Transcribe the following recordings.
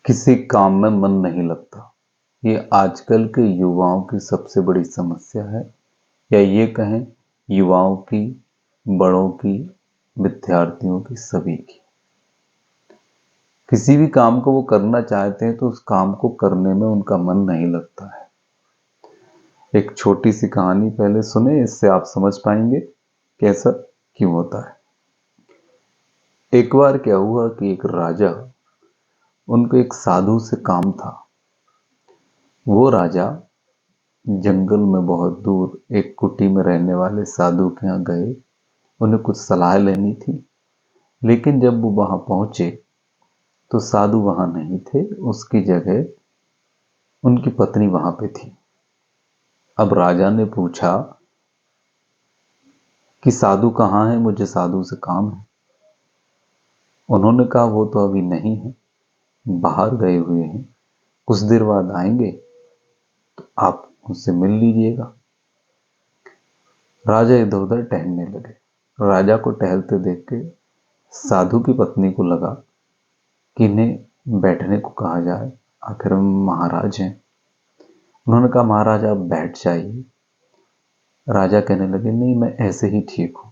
किसी काम में मन नहीं लगता। ये आजकल के युवाओं की सबसे बड़ी समस्या है, या ये कहें युवाओं की, बड़ों की, विद्यार्थियों की, सभी की। किसी भी काम को वो करना चाहते हैं तो उस काम को करने में उनका मन नहीं लगता है। एक छोटी सी कहानी पहले सुने, इससे आप समझ पाएंगे कैसा क्यों होता है। एक बार क्या हुआ कि एक राजा, उनको एक साधु से काम था। वो राजा जंगल में बहुत दूर एक कुटी में रहने वाले साधु के यहाँ गए। उन्हें कुछ सलाह लेनी थी, लेकिन जब वो वहां पहुंचे तो साधु वहां नहीं थे। उसकी जगह उनकी पत्नी वहां पे थी। अब राजा ने पूछा कि साधु कहाँ है, मुझे साधु से काम है। उन्होंने कहा वो तो अभी नहीं है, बाहर गए हुए हैं, कुछ देर बाद आएंगे तो आप उनसे मिल लीजिएगा। राजा इधर उधर टहलने लगे। राजा को टहलते देख के साधु की पत्नी को लगा कि इन्हें बैठने को कहा जाए, आखिर महाराज हैं। उन्होंने कहा महाराज आप बैठ जाइए। राजा कहने लगे नहीं, मैं ऐसे ही ठीक हूं।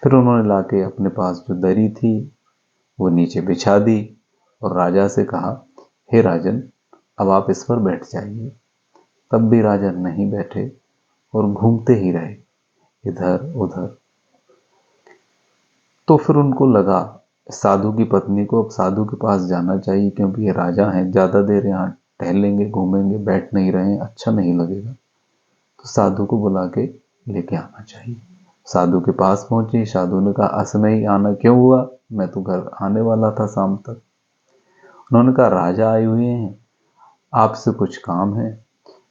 फिर उन्होंने लाके अपने पास जो दरी थी वो नीचे बिछा दी और राजा से कहा, हे राजन, अब आप इस पर बैठ जाइए। तब भी राजा नहीं बैठे और घूमते ही रहे इधर उधर। तो फिर उनको लगा साधु की पत्नी को अब साधु के पास जाना चाहिए, क्योंकि ये राजा हैं, ज्यादा देर यहाँ टहलेंगे घूमेंगे, बैठ नहीं रहे, अच्छा नहीं लगेगा। तो साधु को बुला के लेके आना चाहिए। साधु के पास पहुंची। साधु ने कहा असमय ही आना क्यों हुआ, मैं तो घर आने वाला था शाम तक। उन्होंने कहा राजा आए हुए हैं, आपसे कुछ काम है,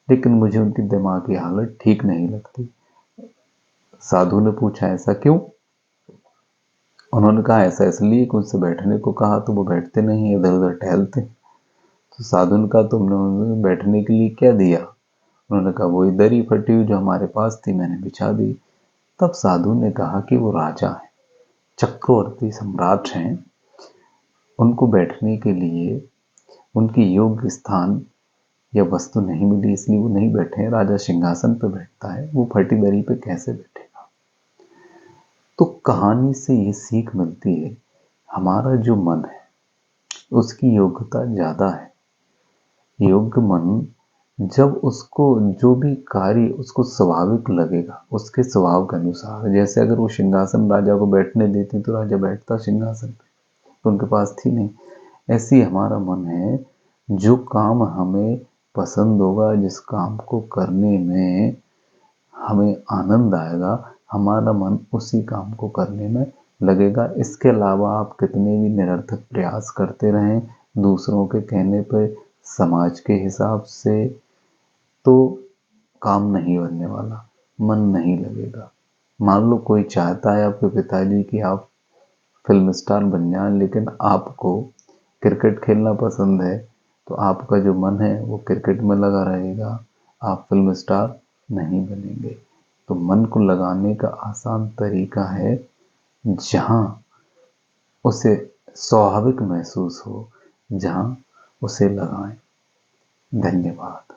लेकिन मुझे उनकी दिमागी हालत ठीक नहीं लगती। साधु ने पूछा ऐसा क्यों। उन्होंने कहा ऐसा इसलिए कि उनसे बैठने को कहा तो वो बैठते नहीं, इधर उधर टहलते। तो साधु ने कहा तुमने उन्हें बैठने के लिए क्या दिया। उन्होंने कहा वही दरी फटी हुई जो हमारे पास थी, मैंने बिछा दी। तब साधु ने कहा कि वो राजा है, चक्रवर्ती सम्राट हैं, उनको बैठने के लिए उनकी योग्य स्थान या वस्तु नहीं मिली, इसलिए वो नहीं बैठे हैं। राजा सिंहासन पर बैठता है, वो फटी दरी पे कैसे बैठेगा। तो कहानी से ये सीख मिलती है, हमारा जो मन है उसकी योग्यता ज्यादा है। योग्य मन जब उसको जो भी कार्य उसको स्वाभाविक लगेगा, उसके स्वभाव के अनुसार, जैसे अगर वो सिंहासन राजा को बैठने देते तो राजा बैठता सिंहासन पे, तो उनके पास थी नहीं। ऐसे ही हमारा मन है, जो काम हमें पसंद होगा, जिस काम को करने में हमें आनंद आएगा, हमारा मन उसी काम को करने में लगेगा। इसके अलावा आप कितने भी निरर्थक प्रयास करते रहें दूसरों के कहने पर, समाज के हिसाब से, तो काम नहीं बनने वाला, मन नहीं लगेगा। मान लो कोई चाहता है आपके पिताजी कि आप फिल्म स्टार बन जाएं, लेकिन आपको क्रिकेट खेलना पसंद है, तो आपका जो मन है वो क्रिकेट में लगा रहेगा, आप फिल्म स्टार नहीं बनेंगे। तो मन को लगाने का आसान तरीका है, जहां उसे स्वाभाविक महसूस हो, जहां उसे लगाएं। धन्यवाद।